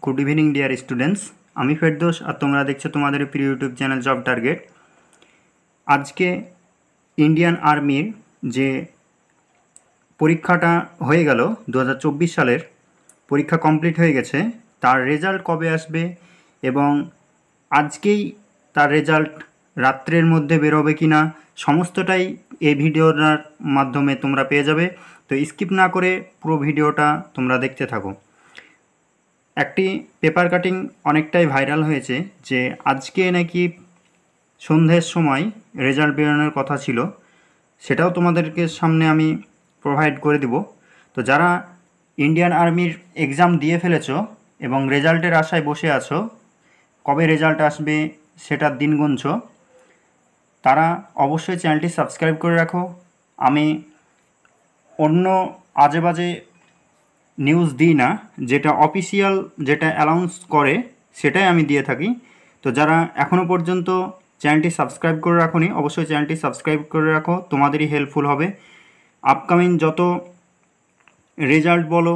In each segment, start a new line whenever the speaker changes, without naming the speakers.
Good evening dear students আমি ফেরদৌস আর তোমরা দেখছো তোমাদের প্রিয় ইউটিউব চ্যানেল জব টার্গেট। আজকে ইন্ডিয়ান আর্মির যে পরীক্ষাটা হয়ে গেল 2024 সালের পরীক্ষা কমপ্লিট হয়ে গেছে, তার রেজাল্ট কবে আসবে এবং আজকেই তার রেজাল্ট রাত্রের মধ্যে বেরোবে কিনা সমস্তটাই এই ভিডিওর মাধ্যমে তোমরা পেয়ে যাবে। তো স্কিপ না করে পুরো ভিডিওটা তোমরা দেখতে থাকো। একটি পেপার কাটিং অনেকটাই ভাইরাল হয়েছে যে আজকে নাকি সন্ধ্যের সময় রেজাল্ট বেরোনোর কথা ছিল, সেটাও তোমাদেরকে সামনে আমি প্রোভাইড করে দেব। তো যারা ইন্ডিয়ান আর্মির এক্সাম দিয়ে ফেলেছো এবং রেজাল্টের আশায় বসে আছো, কবে রেজাল্ট আসবে সেটার দিন গুনছো, তারা অবশ্যই চ্যানেলটি সাবস্ক্রাইব করে রাখো। আমি অন্য আজে বাজে নিউজ দিই না, যেটা অফিসিয়াল যেটা অ্যানাউন্স করে সেটাই আমি দিয়ে থাকি। তো যারা এখনও পর্যন্ত চ্যানেলটি সাবস্ক্রাইব করে রাখোনি, অবশ্যই চ্যানেলটি সাবস্ক্রাইব করে রাখো, তোমাদেরই হেল্পফুল হবে। আপকামিং যত রেজাল্ট বলো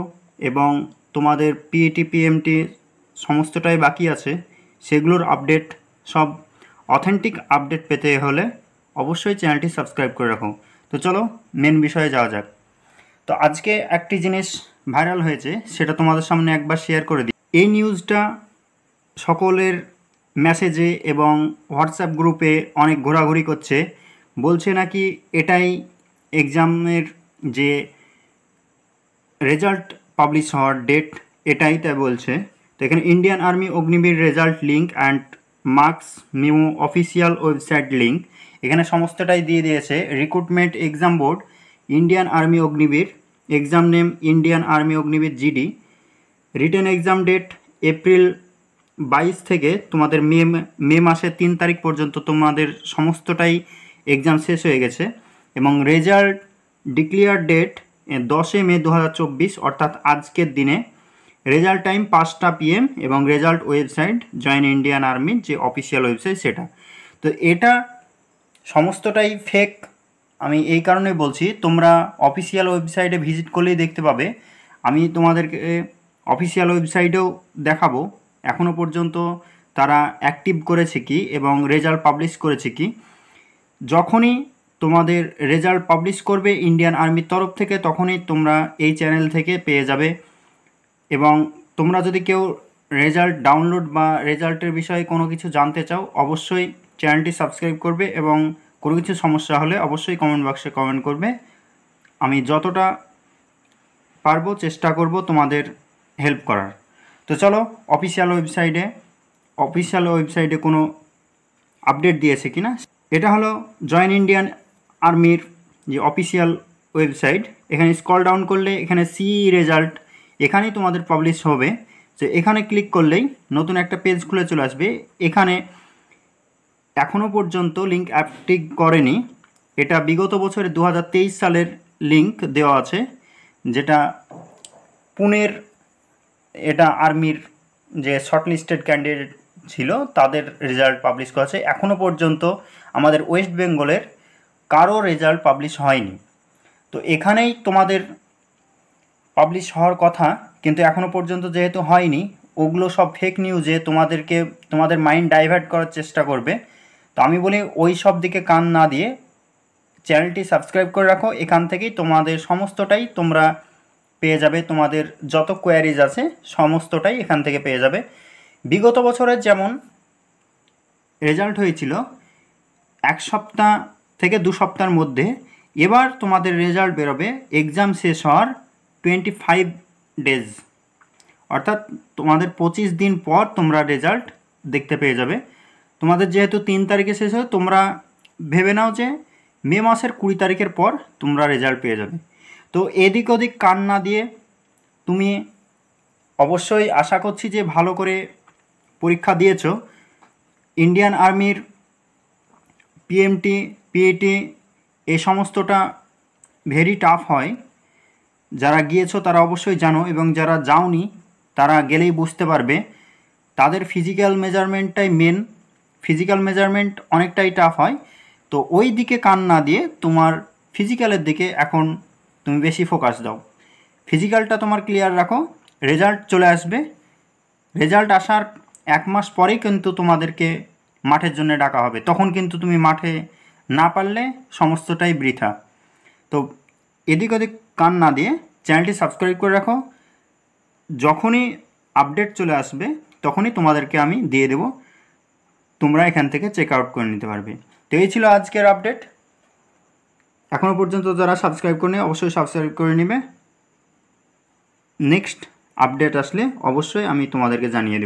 এবং তোমাদের পিএটি পিএমটি সমস্তটাই বাকি আছে, সেগুলোর আপডেট সব অথেন্টিক আপডেট পেতে হলে অবশ্যই চ্যানেলটি সাবস্ক্রাইব করে রাখো। তো চলো মেন বিষয়ে যাওয়া যাক। তো আজকে একটি জিনিস ভাইরাল হয়েছে, সেটা তোমাদের সামনে একবার শেয়ার করে দিই। এই নিউজটা সকলের মেসেজে এবং হোয়াটসঅ্যাপ গ্রুপে অনেক ঘোরাঘুরি করছে, বলছে নাকি এটাই এক্সামের যে রেজাল্ট পাবলিশ হওয়ার ডেট এটাই তাই বলছে। তো এখানে Indian army Agniveer result link and marks memo official website link, এখানে সমস্তটাই দিয়ে দিয়েছে। Recruitment exam board Indian army Agniveer, exam name Indian army Agniveer GD, written exam date April 22 থেকে তোমাদের মে মাসের 3 তারিখ পর্যন্ত তোমাদের সমস্তটাই এক্সাম শেষ হয়ে গেছে এবং রেজাল্ট ডিক্লেয়ার ডেট 10 মে 2024 অর্থাৎ আজকের দিনে। রেজাল্ট টাইম 5টা PM এবং রেজাল্ট ওয়েবসাইট জয়েন ইন্ডিয়ান আর্মির যে অফিসিয়াল ওয়েবসাইট সেটা। তো এটা সমস্তটাই ফেক। আমি এই কারণে বলছি, তোমরা অফিসিয়াল ওয়েবসাইটে ভিজিট করলেই দেখতে পাবে। আমি তোমাদেরকে অফিসিয়াল ওয়েবসাইটেও দেখাবো এখনও পর্যন্ত তারা অ্যাক্টিভ করেছে কি এবং রেজাল্ট পাবলিশ করেছে কি। যখনই তোমাদের রেজাল্ট পাবলিশ করবে ইন্ডিয়ান আর্মির তরফ থেকে, তখনই তোমরা এই চ্যানেল থেকে পেয়ে যাবে। এবং তোমরা যদি কেউ রেজাল্ট ডাউনলোড বা রেজাল্টের বিষয়ে কোনো কিছু জানতে চাও, অবশ্যই চ্যানেলটি সাবস্ক্রাইব করবে এবং কোনো কিছু সমস্যা হলে অবশ্যই কমেন্ট বক্সে কমেন্ট করবে। আমি যতটা পারবো চেষ্টা করব তোমাদের হেল্প করার। তো চলো অফিসিয়াল ওয়েবসাইটে কোনো আপডেট দিয়েছে কি না। এটা হলো জয়েন ইন্ডিয়ান আর্মির যে অফিসিয়াল ওয়েবসাইট। এখানে স্ক্রল ডাউন করলে এখানে রেজাল্ট এখানেই তোমাদের পাবলিশ হবে। তো এখানে ক্লিক করলেই নতুন একটা পেজ খুলে চলে আসবে। এখানে এখনও পর্যন্ত লিঙ্ক অ্যাক্টিভ করেনি, এটা বিগত বছরে 2023 সালের লিঙ্ক দেওয়া আছে, যেটা পুনের এটা আর্মির যে শর্টলিস্টেড ক্যান্ডিডেট ছিল তাদের রেজাল্ট পাবলিশ করেছে। এখনও পর্যন্ত আমাদের ওয়েস্ট বেঙ্গলের কারো রেজাল্ট পাবলিশ হয়নি। তো এখানেই তোমাদের পাবলিশ হওয়ার কথা, কিন্তু এখনও পর্যন্ত যেহেতু হয়নি, ওগুলো সব ফেক নিউজে তোমাদের মাইন্ড ডাইভার্ট করার চেষ্টা করবে। তো আমি বলি ওই সব দিকে কান না দিয়ে চ্যানেলটি সাবস্ক্রাইব করে রাখো। এখান থেকেই তোমাদের সমস্তটাই তোমরা পেয়ে যাবে, তোমাদের যত কোয়ারিজ আছে সমস্তটাই এখান থেকে পেয়ে যাবে। বিগত বছরের যেমন রেজাল্ট হয়েছিল 1 সপ্তাহ থেকে 2 সপ্তাহের মধ্যে, এবার তোমাদের রেজাল্ট বেরোবে এক্সাম শেষ হওয়ার 25 ডেজ, অর্থাৎ তোমাদের 25 দিন পর তোমরা রেজাল্ট দেখতে পেয়ে যাবে। তোমাদের যেহেতু 3 তারিখে শেষ হয়, তোমরা ভেবে নাও যে মে মাসের 20 তারিখের পর তোমরা রেজাল্ট পেয়ে যাবে। তো এদিক ওদিক কান না দিয়ে তুমি অবশ্যই আশা করছি যে ভালো করে পরীক্ষা দিয়েছো। ইন্ডিয়ান আর্মির পিএমটি পিএটি এই সমস্তটা ভেরি টাফ হয়। যারা গিয়েছো তারা অবশ্যই জানো এবং যারা যাওনি তারা গেলেই বুঝতে পারবে। তাদের ফিজিক্যাল মেজারমেন্টটাই মেন, ফিজিক্যাল মেজারমেন্ট অনেকটাই টাফ হয়। তো ওই দিকে কান না দিয়ে তোমার ফিজিক্যালের দিকে এখন তুমি বেশি ফোকাস দাও। ফিজিক্যালটা তোমার ক্লিয়ার রাখো, রেজাল্ট চলে আসবে। রেজাল্ট আসার 1 মাস পরেই কিন্তু তোমাদেরকে মাঠের জন্য ডাকা হবে, তখন কিন্তু তুমি মাঠে না পারলে সমস্তটাই বৃথা। তো এদিক ওদিক কান না দিয়ে চ্যানেলটি সাবস্ক্রাইব করে রাখো, যখনই আপডেট চলে আসবে তখনই তোমাদেরকে আমি দিয়ে দেব, তোমরা এখান থেকে চেক আউট করে নিতে পারবে। তো এই ছিল আজকের আপডেট। এখনও পর্যন্ত যারা সাবস্ক্রাইব করেনি অবশ্যই সাবস্ক্রাইব করে নেবে। নেক্সট আপডেট আসলে অবশ্যই আমি তোমাদেরকে জানিয়ে দেব।